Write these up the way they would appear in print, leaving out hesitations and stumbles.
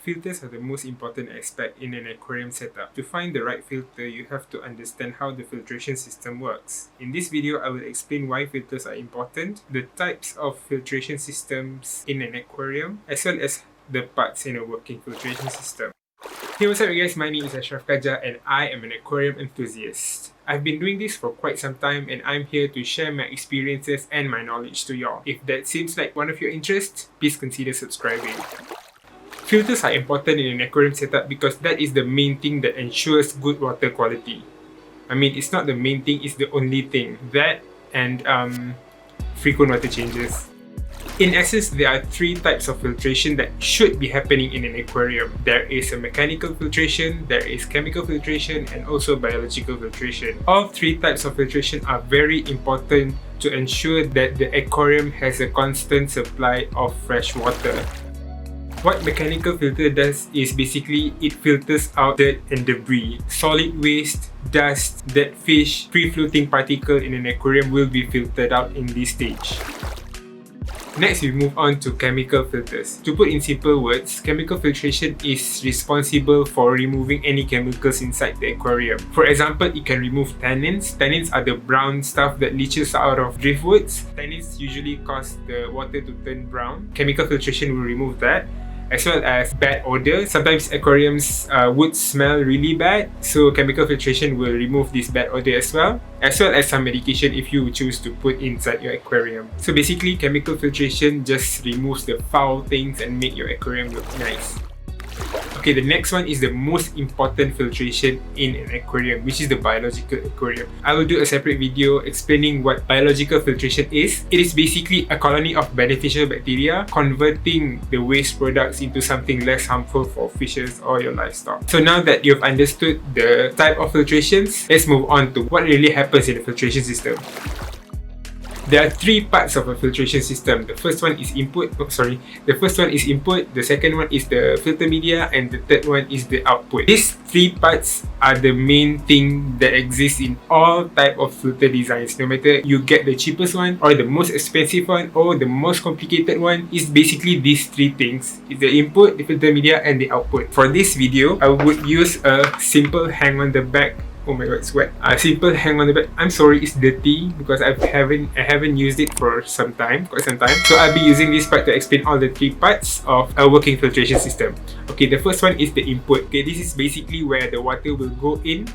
Filters are the most important aspect in an aquarium setup. To find the right filter, you have to understand how the filtration system works. In this video, I will explain why filters are important, the types of filtration systems in an aquarium, as well as the parts in a working filtration system. Hey, what's up guys, my name is Ashraf Kaja and I am an aquarium enthusiast. I've been doing this for quite some time and I'm here to share my experiences and my knowledge to y'all. If that seems like one of your interests, please consider subscribing. Filters are important in an aquarium setup because that is the main thing that ensures good water quality. I mean, it's not the main thing, it's the only thing. That and frequent water changes. In essence, there are three types of filtration that should be happening in an aquarium. There is a mechanical filtration, there is chemical filtration, and also biological filtration. All three types of filtration are very important to ensure that the aquarium has a constant supply of fresh water. What mechanical filter does is basically it filters out dirt and debris. Solid waste, dust, dead fish, free-floating particle in an aquarium will be filtered out in this stage. Next, we move on to chemical filters. To put in simple words, chemical filtration is responsible for removing any chemicals inside the aquarium. For example, it can remove tannins. Tannins are the brown stuff that leaches out of driftwoods. Tannins usually cause the water to turn brown. Chemical filtration will remove that, as well as bad odor. Sometimes aquariums would smell really bad, so chemical filtration will remove this bad odor as well as some medication if you choose to put inside your aquarium. So basically, chemical filtration just removes the foul things and make your aquarium look nice. Okay, the next one is the most important filtration in an aquarium, which is the biological aquarium. I will do a separate video explaining what biological filtration is. It is basically a colony of beneficial bacteria converting the waste products into something less harmful for fishes or your livestock. So now that you've understood the type of filtrations, let's move on to what really happens in the filtration system. There are three parts of a filtration system. The first one is input. The second one is the filter media, and the third one is the output. These three parts are the main thing that exists in all type of filter designs. No matter you get the cheapest one or the most expensive one or the most complicated one, is basically these three things. It's the input, the filter media, and the output. For this video, I would use a simple hang on the back. Oh my god, it's wet. Simple hang on the back. I'm sorry, it's dirty because I haven't used it for quite some time. So I'll be using this part to explain all the three parts of a working filtration system. Okay, the first one is the input. Okay, this is basically where the water will go in.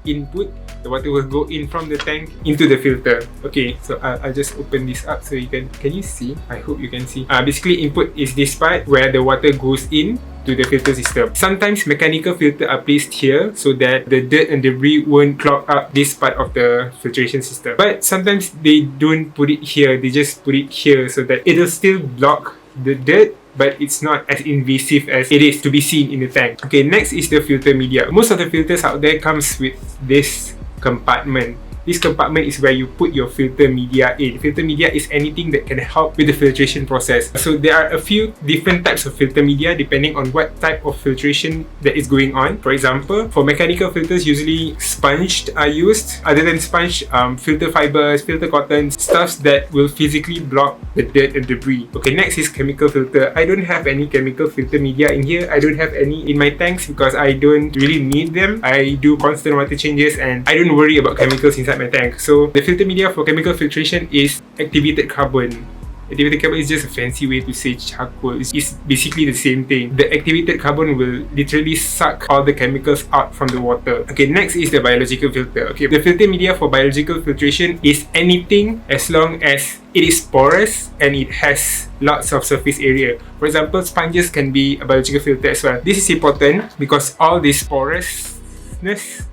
Input. The water will go in from the tank into the filter. Okay, so I'll just open this up so you can you see? I hope you can see. Basically, input is this part where the water goes in to the filter system. Sometimes mechanical filter are placed here so that the dirt and debris won't clog up this part of the filtration system. But sometimes they don't put it here, they just put it here so that it'll still block the dirt, but it's not as invasive as it is to be seen in the tank. Okay, next is the filter media. Most of the filters out there comes with this compartment. This compartment is where you put your filter media in. Filter media is anything that can help with the filtration process. So there are a few different types of filter media depending on what type of filtration that is going on. For example, for mechanical filters, usually sponged are used. Other than sponge, filter fibers, filter cottons, stuffs that will physically block the dirt and debris. Okay, next is chemical filter. I don't have any chemical filter media in here. I don't have any in my tanks because I don't really need them. I do constant water changes and I don't worry about chemicals inside my tank. So the filter media for chemical filtration is activated carbon. Activated carbon is just a fancy way to say charcoal. It's basically the same thing. The activated carbon will literally suck all the chemicals out from the water. Okay, next is the biological filter. Okay, the filter media for biological filtration is anything as long as it is porous and it has lots of surface area. For example, sponges can be a biological filter as well. This is important because all this porousness,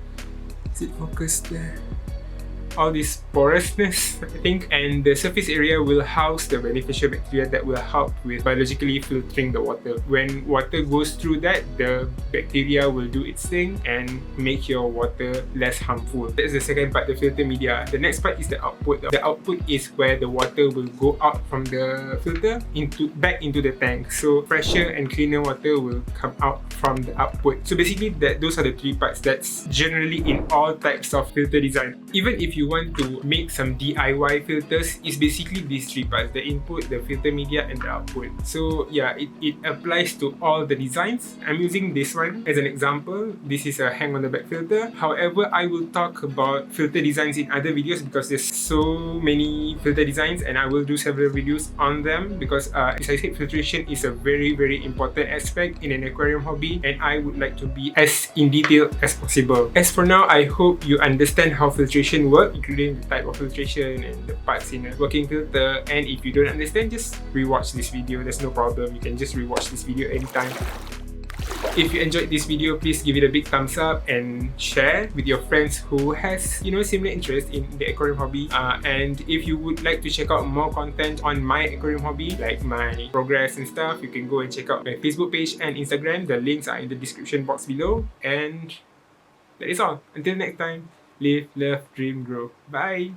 is it focused there? All this porousness, I think, and the surface area will house the beneficial bacteria that will help with biologically filtering the water. When water goes through that, the bacteria will do its thing and make your water less harmful. That's the second part, the filter media. The next part is the output. The output is where the water will go out from the filter back into the tank. So fresher and cleaner water will come out from the output. So basically, those are the three parts that's generally in all types of filter design. Even if you you want to make some DIY filters, it's basically these three parts: the input, the filter media, and the output. So yeah, it applies to all the designs. I'm using this one as an example. This is a hang on the back filter. However, I will talk about filter designs in other videos because there's so many filter designs, and I will do several videos on them because as I said, filtration is a very important aspect in an aquarium hobby, and I would like to be as in detail as possible. As for now, I hope you understand how filtration works, including the type of filtration and the parts in a working filter. And if you don't understand, just rewatch this video. There's no problem. You can just rewatch this video anytime. If you enjoyed this video, please give it a big thumbs up and share with your friends who has, similar interest in the aquarium hobby. And if you would like to check out more content on my aquarium hobby, like my progress and stuff, you can go and check out my Facebook page and Instagram. The links are in the description box below. And that is all. Until next time, live, love, dream, grow. Bye!